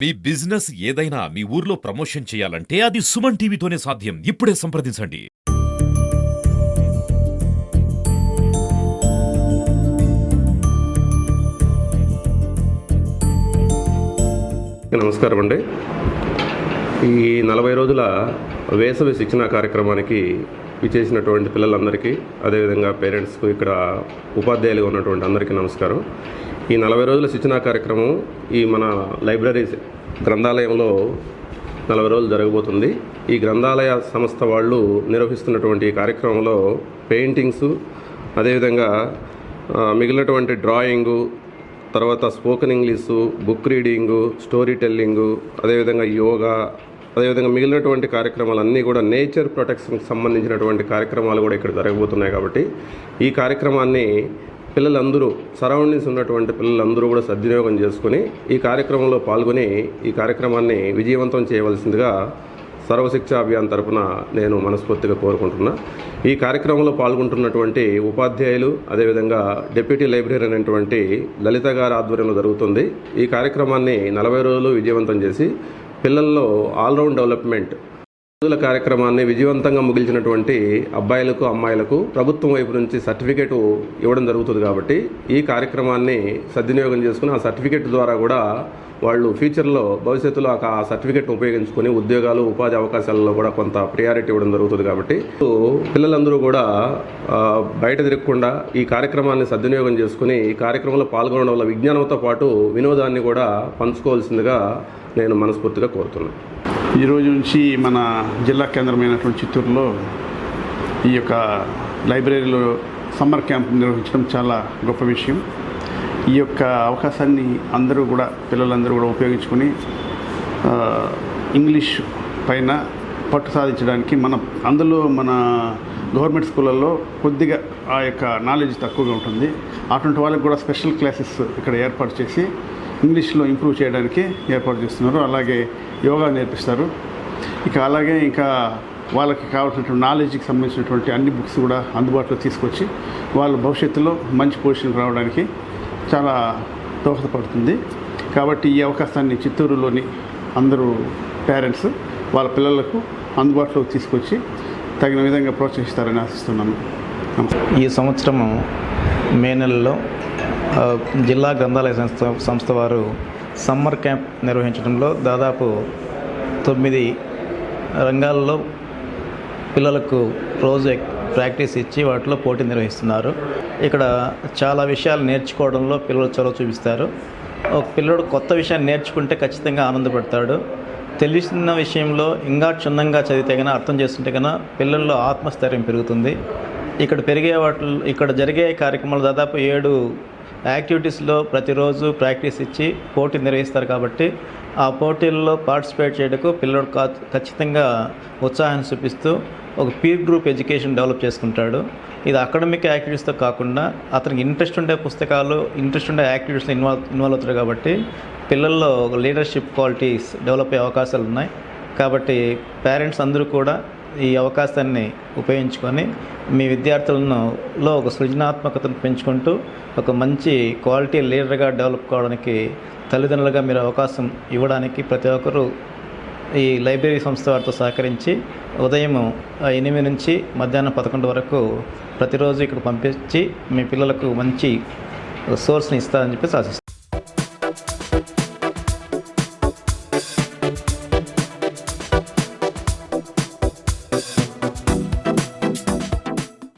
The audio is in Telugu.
మీ బిజినెస్ ఏదైనా మీ ఊర్లో ప్రమోషన్ చేయాలంటే అది సుమన్ టీవీతోనే సాధ్యం. ఇప్పుడే సంప్రదించండి. నమస్కారం అండి. ఈ 40 రోజుల వేసవి శిక్షణ కార్యక్రమానికి విచ్చేసినటువంటి పిల్లలందరికీ, అదేవిధంగా పేరెంట్స్కు, ఇక్కడ ఉపాధ్యాయులుగా ఉన్నటువంటి అందరికీ నమస్కారం. ఈ 40 రోజుల శిక్షణ కార్యక్రమం ఈ మన లైబ్రరీ గ్రంథాలయంలో 40 రోజులు జరగబోతుంది. ఈ గ్రంథాలయ సంస్థ వాళ్ళు నిర్వహిస్తున్నటువంటి ఈ కార్యక్రమంలో పెయింటింగ్సు, అదేవిధంగా మిగిలినటువంటి డ్రాయింగు, తర్వాత spoken English, book reading, story telling, అదేవిధంగా యోగా, అదేవిధంగా మిగిలినటువంటి కార్యక్రమాలన్నీ కూడా నేచర్ ప్రొటెక్షన్కి సంబంధించినటువంటి కార్యక్రమాలు కూడా ఇక్కడ జరగబోతున్నాయి. కాబట్టి ఈ కార్యక్రమాన్ని పిల్లలందరూ, సరౌండింగ్స్ ఉన్నటువంటి పిల్లలందరూ కూడా సద్వినియోగం చేసుకుని ఈ కార్యక్రమంలో పాల్గొని ఈ కార్యక్రమాన్ని విజయవంతం చేయవలసిందిగా సర్వశిక్ష అభియాన్ తరపున నేను మనస్ఫూర్తిగా కోరుకుంటున్నా. ఈ కార్యక్రమంలో పాల్గొంటున్నటువంటి ఉపాధ్యాయులు, అదేవిధంగా డిప్యూటీ లైబ్రరీ అనేటువంటి లలిత గారి ఆధ్వర్యంలో జరుగుతుంది. ఈ కార్యక్రమాన్ని 40 రోజులు విజయవంతం చేసి పిల్లల్లో ఆల్రౌండ్ డెవలప్మెంట్ రోజుల కార్యక్రమాన్ని విజయవంతంగా ముగిల్చినటువంటి అబ్బాయిలకు, అమ్మాయిలకు ప్రభుత్వం వైపు నుంచి సర్టిఫికేట్ ఇవ్వడం జరుగుతుంది. కాబట్టి ఈ కార్యక్రమాన్ని సద్వినియోగం చేసుకుని ఆ సర్టిఫికేట్ ద్వారా కూడా వాళ్ళు ఫ్యూచర్లో, భవిష్యత్తులో ఆ సర్టిఫికేట్ ఉపయోగించుకొని ఉద్యోగాలు, ఉపాధి అవకాశాలలో కూడా కొంత ప్రియారిటీ ఇవ్వడం జరుగుతుంది. కాబట్టి పిల్లలందరూ కూడా బయట తిరగకుండా ఈ కార్యక్రమాన్ని సద్వినియోగం చేసుకుని ఈ కార్యక్రమంలో పాల్గొనడం వల్ల విజ్ఞానంతో పాటు వినోదాన్ని కూడా పంచుకోవాల్సిందిగా నేను మనస్ఫూర్తిగా కోరుతున్నాను. ఈరోజు నుంచి మన జిల్లా కేంద్రమైనటువంటి చిత్తూరులో ఈ యొక్క లైబ్రరీలో సమ్మర్ క్యాంప్ నిర్వహించడం చాలా గొప్ప విషయం. ఈ యొక్క అవకాశాన్ని పిల్లలందరూ కూడా ఉపయోగించుకొని ఇంగ్లీష్ పైన పట్టు సాధించడానికి అందులో మన గవర్నమెంట్ స్కూళ్ళల్లో కొద్దిగా ఆ యొక్క నాలెడ్జ్ తక్కువగా ఉంటుంది. అటువంటి వాళ్ళకి కూడా స్పెషల్ క్లాసెస్ ఇక్కడ ఏర్పాటు చేసి ఇంగ్లీష్లో ఇంప్రూవ్ చేయడానికి ఏర్పాటు చేస్తున్నారు. అలాగే యోగా నేర్పిస్తారు. అలాగే వాళ్ళకి కావాల్సినటువంటి నాలెడ్జ్కి సంబంధించినటువంటి అన్ని బుక్స్ కూడా అందుబాటులో తీసుకొచ్చి వాళ్ళ భవిష్యత్తులో మంచి పొజిషన్ రావడానికి చాలా దోహదపడుతుంది. కాబట్టి ఈ అవకాశాన్ని చిత్తూరులోని అందరూ పేరెంట్స్ వాళ్ళ పిల్లలకు అందుబాటులోకి తీసుకొచ్చి తగిన విధంగా ప్రోత్సహిస్తారని ఆశిస్తున్నాను. ఈ సంవత్సరము మే నెలలో జిల్లా గ్రంథాలయ సంస్థ వారు సమ్మర్ క్యాంప్ నిర్వహించడంలో దాదాపు 9 రంగాల్లో పిల్లలకు రోజు ప్రాక్టీస్ ఇచ్చి వాటిలో పోటీ నిర్వహిస్తున్నారు. ఇక్కడ చాలా విషయాలు నేర్చుకోవడంలో పిల్లలు చొరవ చూపిస్తారు. ఒక పిల్లడు కొత్త విషయాన్ని నేర్చుకుంటే ఖచ్చితంగా ఆనందపడతాడు. తెలిసిన విషయంలో ఇంకా క్షుణ్ణంగా చదివితే కన్నా, అర్థం చేస్తుంటే కన్నా పిల్లల్లో ఆత్మస్థైర్యం పెరుగుతుంది. ఇక్కడ జరిగే కార్యక్రమాలు దాదాపు 7 యాక్టివిటీస్లో ప్రతిరోజు ప్రాక్టీస్ ఇచ్చి పోటీ నిర్వహిస్తారు. కాబట్టి ఆ పోటీల్లో పార్టిసిపేట్ చేయడానికి పిల్లడు ఖచ్చితంగా ఉత్సాహాన్ని చూపిస్తూ ఒక పీర్ గ్రూప్ ఎడ్యుకేషన్ డెవలప్ చేసుకుంటాడు. ఇది అకాడమిక్ యాక్టివిటీస్తో కాకుండా అతనికి ఇంట్రెస్ట్ ఉండే పుస్తకాలు, ఇంట్రెస్ట్ ఉండే యాక్టివిటీస్లో ఇన్వాల్వ్ అవుతారు. కాబట్టి పిల్లల్లో ఒక లీడర్షిప్ క్వాలిటీస్ డెవలప్ అయ్యే అవకాశాలు ఉన్నాయి. కాబట్టి పేరెంట్స్ అందరూ కూడా ఈ అవకాశాన్ని ఉపయోగించుకొని మీ విద్యార్థులలో ఒక సృజనాత్మకతను పెంచుకుంటూ ఒక మంచి క్వాలిటీ లీడర్గా డెవలప్ కావడానికి, తల్లిదండ్రులుగా మీరు అవకాశం ఇవ్వడానికి ప్రతి ఒక్కరూ ఈ లైబ్రరీ సంస్థ వారితో సహకరించి ఉదయం 8 నుంచి మధ్యాహ్నం 11 వరకు ప్రతిరోజు ఇక్కడ పంపించి మీ పిల్లలకు మంచి సోర్స్ని ఇస్తారని చెప్పి ఆశిస్తాను.